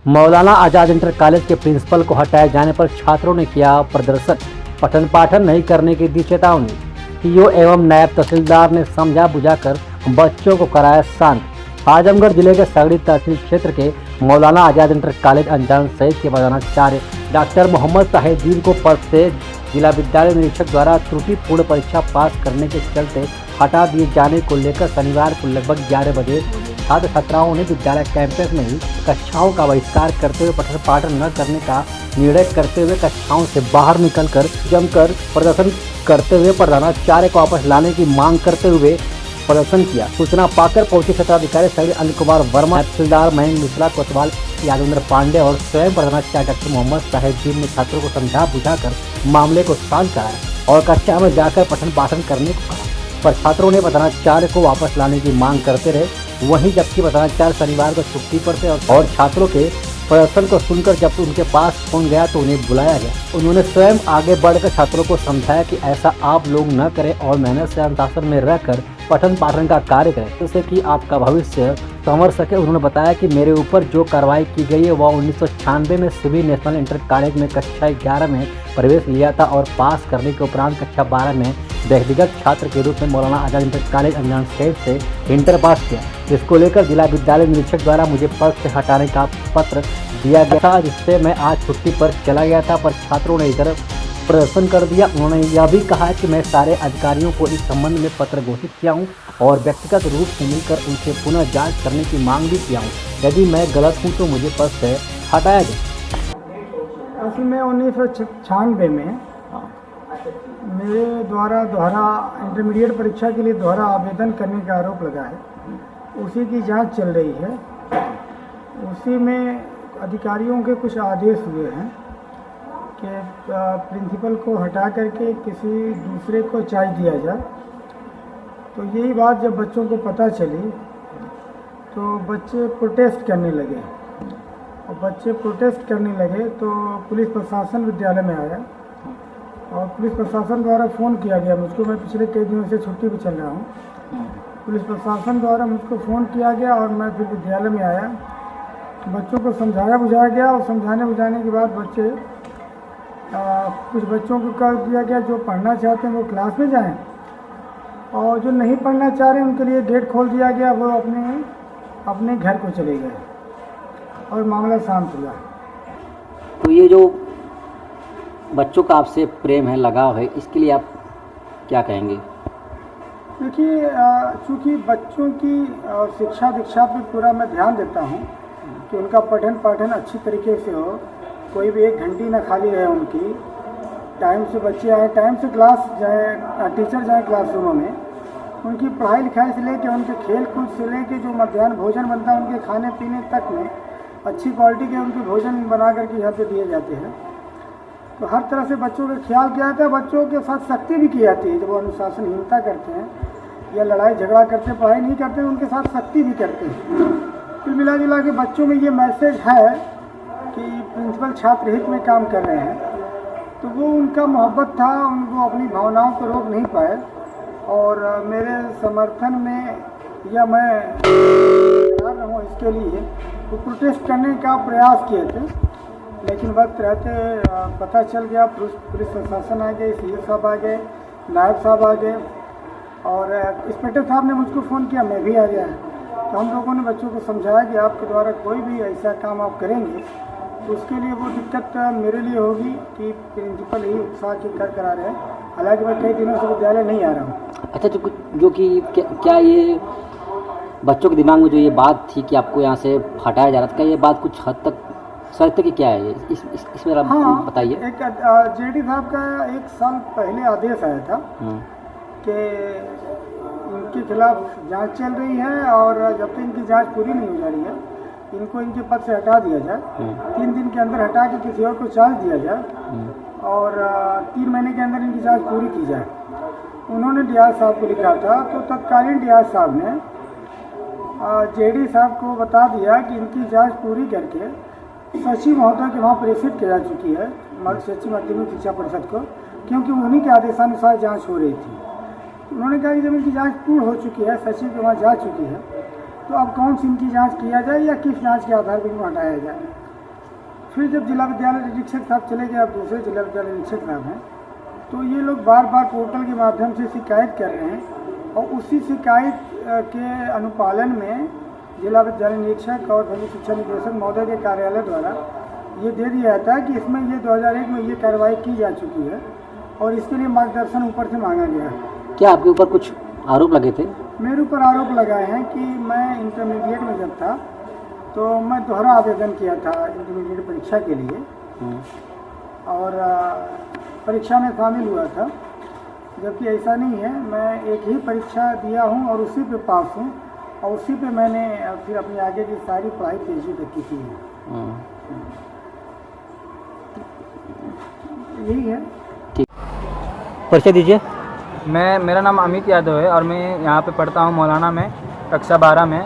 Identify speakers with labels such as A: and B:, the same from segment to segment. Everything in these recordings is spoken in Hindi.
A: मौलाना आजाद इंटर कॉलेज के प्रिंसिपल को हटाए जाने पर छात्रों ने किया प्रदर्शन। पठन पाठन नहीं करने की दी चेतावनी। पीओ एवं नायब तहसीलदार ने समझा बुझाकर बच्चों को कराया शांत। आजमगढ़ जिले के सगड़ी तहसील क्षेत्र के मौलाना आजाद इंटर कॉलेज अंजान सहित के प्रधानाचार्य डॉक्टर मोहम्मद ताहिद्दीन को पद से जिला विद्यालय निरीक्षक द्वारा त्रुटिपूर्ण परीक्षा पास करने के चलते हटा दिए जाने को लेकर शनिवार को लगभग 11 बजे छात्र छात्राओं ने विद्यालय कैंपस में ही कक्षाओं का बहिष्कार करते हुए पठन पाठन न करने का निर्णय करते हुए कक्षाओं से बाहर निकलकर जमकर प्रदर्शन करते हुए प्रधानाचार्य को वापस लाने की मांग करते हुए प्रदर्शन किया। सूचना पाकर पहुंचे क्षेत्राधिकारी सही अनिल कुमार वर्मा, तहसीलदार महेंद्र मिश्रा, कोतवाल यादवेंद्र पांडे और स्वयं प्रधानाचार्य डॉक्टर मोहम्मद ताहिद्दीन ने छात्रों को समझा बुझाकर मामले को शांत कराया और कक्षा में जाकर पठन पाठन करने को कहा, पर छात्रों ने प्रधानाचार्य को वापस लाने की मांग करते रहे। वहीं जबकि प्रधानाचार्य शनिवार को छुट्टी पर थे और छात्रों के प्रदर्शन को सुनकर जब उनके पास फोन गया तो उन्हें बुलाया गया। उन्होंने स्वयं आगे बढ़कर छात्रों को समझाया कि ऐसा आप लोग न करें और मेहनत से अनुशासन में रहकर पठन पाठन का कार्य करें जिससे कि आपका भविष्य संवर सके। उन्होंने बताया कि मेरे ऊपर जो कार्रवाई की गई है वह 1996 में सिविल नेशनल इंटर कॉलेज में कक्षा 11 में प्रवेश लिया था और पास करने के उपरांत कक्षा 12 में व्यक्तिगत छात्र के रूप में मौलाना आजाद इंटर कॉलेज अंजान शहर से इंटर पास किया, जिसको लेकर जिला विद्यालय निरीक्षक द्वारा मुझे पद से हटाने का पत्र दिया गया था, जिससे मैं आज छुट्टी पर चला गया था, पर छात्रों ने इधर प्रदर्शन कर दिया। उन्होंने यह भी कहा कि मैं सारे अधिकारियों को इस संबंध में पत्र घोषित किया हूं और व्यक्तिगत रूप से मिलकर उनसे पुनः जांच करने की मांग भी किया हूं। यदि मैं गलत हूं तो मुझे पद से हटाया जाए।
B: असल में 1996 में मेरे द्वारा इंटरमीडिएट परीक्षा के लिए दोहरा आवेदन करने का आरोप लगा है। उसी की जांच चल रही है। उसी में अधिकारियों के कुछ आदेश हुए हैं कि प्रिंसिपल को हटा करके किसी दूसरे को चार्ज दिया जाए। तो यही बात जब बच्चों को पता चली तो बच्चे प्रोटेस्ट करने लगे और बच्चे प्रोटेस्ट करने लगे तो पुलिस प्रशासन विद्यालय में आया और पुलिस प्रशासन द्वारा फ़ोन किया गया मुझको। मैं पिछले कई दिनों से छुट्टी पर चल रहा हूँ। पुलिस प्रशासन द्वारा मुझको फ़ोन किया गया और मैं फिर विद्यालय में आया। बच्चों को समझाया बुझाया गया और समझाने बुझाने के बाद बच्चे कुछ बच्चों को कर दिया गया जो पढ़ना चाहते हैं वो क्लास में जाएं और जो नहीं पढ़ना चाह रहे हैं उनके लिए गेट खोल दिया गया, वो अपने घर को चले गए और मामला शांत हुआ।
A: तो ये जो बच्चों का आपसे प्रेम है, लगाव है, इसके लिए आप क्या कहेंगे?
B: देखिए, चूँकि बच्चों की शिक्षा दीक्षा पर पूरा मैं ध्यान देता हूँ कि उनका पठन पाठन अच्छी तरीके से हो, कोई भी एक घंटी ना खाली रहे उनकी, टाइम से बच्चे आए, टाइम से क्लास जाए, टीचर जाए क्लासरूमों में, उनकी पढ़ाई लिखाई से लेकर उनके खेल कूद से लेकर जो मध्याह्न भोजन बनता है उनके खाने पीने तक में अच्छी क्वालिटी के उनके भोजन बना करके यहाँ पे दिए जाते हैं। तो हर तरह से बच्चों का ख्याल किया जाता है। बच्चों के साथ सख्ती भी की जाती है। जब वो अनुशासनहीनता करते हैं या लड़ाई झगड़ा करते हैं, पढ़ाई नहीं करते हैं, उनके साथ सख्ती भी करते हैं। कुल मिला जुला के बच्चों में ये मैसेज है कि प्रिंसिपल छात्र हित में काम कर रहे हैं। तो वो उनका मोहब्बत था, उनको अपनी भावनाओं को रोक नहीं पाए और मेरे समर्थन में या मैं तैयार रहूँ इसके लिए वो प्रोटेस्ट करने का प्रयास किए थे, लेकिन वक्त रहते पता चल गया। पुलिस प्रशासन आ गए, सीओ साहब आ गए, नायब साहब आ गए और इंस्पेक्टर साहब ने मुझको फ़ोन किया, मैं भी आ गया। तो हम लोगों ने बच्चों को समझाया कि आपके द्वारा कोई भी ऐसा काम आप करेंगे तो उसके लिए वो दिक्कत मेरे लिए होगी कि प्रिंसिपल ही उत्साह के कर करा रहे हैं। हालांकि मैं कई दिनों से विद्यालय नहीं आ रहा हूँ।
A: अच्छा, जो कि क्या ये बच्चों के दिमाग में जो ये बात थी कि आपको यहाँ से हटाया जा रहा था, क्या ये बात कुछ हद तक सत्य की क्या है? इसमें आप बताइए।
B: एक जेडी साहब का 1 साल पहले आदेश आया था कि इनके खिलाफ जांच चल रही है और जब तक इनकी जांच पूरी नहीं हो जा रही है इनको इनके पद से हटा दिया जाए। 3 दिन के अंदर हटा के किसी और को चार्ज दिया जाए और 3 महीने के अंदर इनकी जांच पूरी की जाए। उन्होंने डियाज साहब को लिखा था। तो तत्कालीन डियाज साहब ने जेडी साहब को बता दिया कि इनकी जांच पूरी करके सचिव महोदय के वहाँ प्रेषित किया जा चुकी है, सचिव माध्यमिक शिक्षा परिषद को, क्योंकि उन्हीं के आदेशानुसार जांच हो रही थी। उन्होंने कहा कि जब इनकी जांच पूर्ण हो चुकी है, सचिव के वहाँ जा चुकी है, तो अब कौन सी इनकी जांच किया जाए या किस जांच के आधार पर इनको हटाया जाए। फिर जब जिला विद्यालय निरीक्षक साहब चले गए, अब दूसरे जिला विद्यालय निरीक्षक साहब हैं, तो ये लोग बार बार पोर्टल के माध्यम से शिकायत कर रहे हैं और उसी शिकायत के अनुपालन में जिला विद्यालय निरीक्षक और सभी शिक्षा निदेशक महोदय के कार्यालय द्वारा ये दे दिया जाता है कि इसमें ये 2001 में ये कार्रवाई की जा चुकी है और इसके लिए मार्गदर्शन ऊपर से मांगा गया है।
A: क्या आपके ऊपर कुछ आरोप लगे थे?
B: मेरे ऊपर आरोप लगाए हैं कि मैं इंटरमीडिएट में जब था तो मैं दोहरा आवेदन किया था इंटरमीडिएट परीक्षा के लिए और परीक्षा में शामिल हुआ था, जबकि ऐसा नहीं है। मैं एक ही परीक्षा दिया हूं और उसी पे पास हूं और उसी पे मैंने फिर अपनी आगे की सारी पढ़ाई पीएचडी तक की है। यही है।
A: परिचय दीजिए।
C: मेरा नाम अमित यादव है और मैं यहाँ पे पढ़ता हूँ मौलाना में, कक्षा 12 में।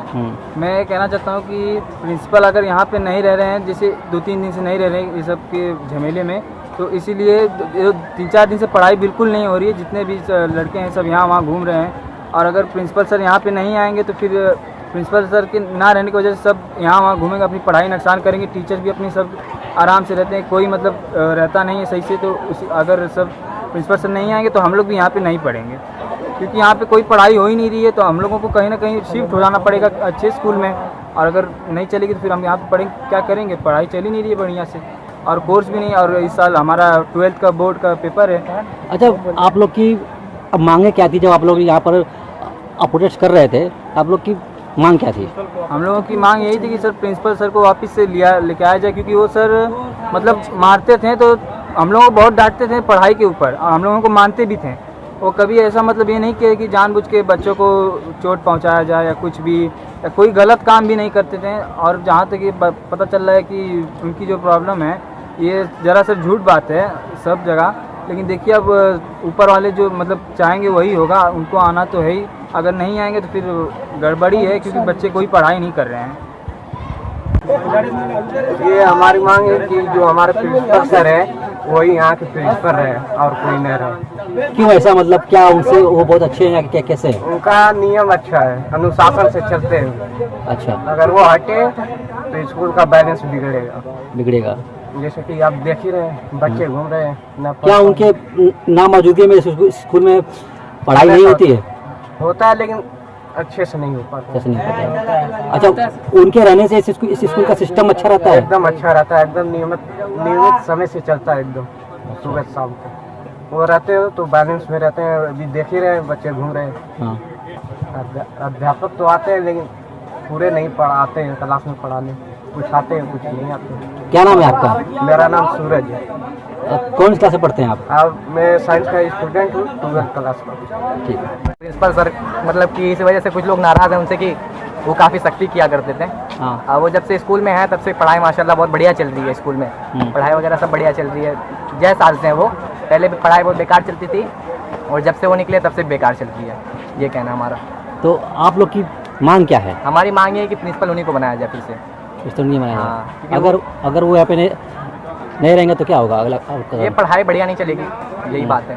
C: मैं कहना चाहता हूँ कि प्रिंसिपल अगर यहाँ पे नहीं रह रहे हैं, जैसे 2-3 दिन से नहीं रह रहे हैं इस सब के झमेले में, तो इसीलिए 3-4 दिन से पढ़ाई बिल्कुल नहीं हो रही है। जितने भी लड़के हैं सब यहाँ वहाँ घूम रहे हैं और अगर प्रिंसिपल सर यहाँ पे नहीं आएंगे तो फिर प्रिंसिपल सर के ना रहने की वजह से सब यहाँ वहाँ घूमेंगे, अपनी पढ़ाई नुकसान करेंगे। टीचर भी अपनी सब आराम से रहते हैं, कोई मतलब रहता नहीं है सही से। तो अगर सब प्रिंसिपल सर नहीं आएंगे तो हम लोग भी यहाँ पे नहीं पढ़ेंगे, क्योंकि यहाँ पे कोई पढ़ाई हो ही नहीं रही है। तो हम लोगों को कहीं ना कहीं शिफ्ट हो जाना पड़ेगा अच्छे स्कूल में, और अगर नहीं चलेगी तो फिर हम यहाँ पे पढ़ेंगे, क्या करेंगे? पढ़ाई चल ही नहीं रही है बढ़िया से और कोर्स भी नहीं। और इस साल हमारा 12th का बोर्ड का पेपर है।
A: अच्छा, आप लोग की अब मांगे क्या थी? जब आप लोग यहाँ पर प्रोटेस्ट कर रहे थे, आप लोग की मांग क्या थी?
C: हम लोगों की मांग यही थी कि सर प्रिंसिपल सर को वापस से लेके आया जाए, क्योंकि वो सर मतलब मारते थे तो हम लोगों को बहुत डांटते थे पढ़ाई के ऊपर और हम लोगों को मानते भी थे। वो कभी ऐसा मतलब ये नहीं किया कि जानबूझ के बच्चों को चोट पहुंचाया जाए या कुछ भी, या कोई गलत काम भी नहीं करते थे। और जहाँ तक ये पता चल रहा है कि उनकी जो प्रॉब्लम है ये ज़रा सा झूठ बात है सब जगह, लेकिन देखिए अब ऊपर वाले जो मतलब चाहेंगे वही होगा, उनको आना तो है ही। अगर नहीं आएंगे तो फिर गड़बड़ी है, क्योंकि बच्चे कोई पढ़ाई नहीं कर रहे हैं।
D: ये हमारी मांग है कि जो हमारे प्रिंसिपल सर है वही यहाँ के प्रिंसिपल रहे और कोई नहीं रहे।
A: क्यों ऐसा? मतलब क्या उनसे वो बहुत अच्छे हैं या क्या, कैसे हैं?
D: उनका नियम अच्छा है, अनुशासन से चलते हैं।
A: अच्छा,
D: अगर वो हटे तो स्कूल का बैलेंस
A: बिगड़ेगा।
D: जैसे कि आप देख ही रहे हैं, बच्चे घूम रहे हैं।
A: क्या उनके ना मौजूदगी में स्कूल में पढ़ाई नहीं होती है?
D: होता है, लेकिन अच्छे से नहीं हो पाता।
A: कैसे नहीं पता है? अच्छा, उनके रहने से इस स्कूल का सिस्टम अच्छा रहता है?
D: एकदम अच्छा रहता है, एकदम नियमित समय से चलता है, एकदम सुबह शाम को वो रहते हो तो बैलेंस में रहते हैं। अभी देख ही रहे हैं, बच्चे घूम रहे हैं।
A: हाँ।
D: अध्यापक तो आते हैं लेकिन पूरे नहीं पढ़ाते हैं, क्लास में पढ़ाने कुछ आते हैं कुछ नहीं आते।
A: क्या नाम है आपका?
D: मेरा नाम सूरज है।
A: कौन सी क्लास से पढ़ते हैं आप?
D: अब मैं साइंस का स्टूडेंट हूँ, 12th क्लास का।
A: ठीक है।
E: प्रिंसिपल सर मतलब कि इस वजह से कुछ लोग नाराज़ हैं उनसे कि वो काफ़ी सख्ती किया करते थे।
A: हाँ।
E: वो जब से स्कूल में है तब से पढ़ाई माशाल्लाह बहुत बढ़िया चल रही है। स्कूल में पढ़ाई वगैरह सब बढ़िया चल रही है। जय साल से हैं वो, पहले भी पढ़ाई बहुत बेकार चलती थी और जब से वो निकले तब से बेकार चल रही है, ये कहना हमारा।
A: तो आप लोग की मांग क्या है?
E: हमारी मांग ये है कि प्रिंसिपल उन्हीं को बनाया जाए फिर से।
A: इस तो नहीं बनाया
E: हाँ,
A: जाए। अगर वो यहाँ पे नहीं रहेंगे तो क्या होगा? अगला
E: ये पढ़ाई बढ़िया नहीं चलेगी, यही बात है।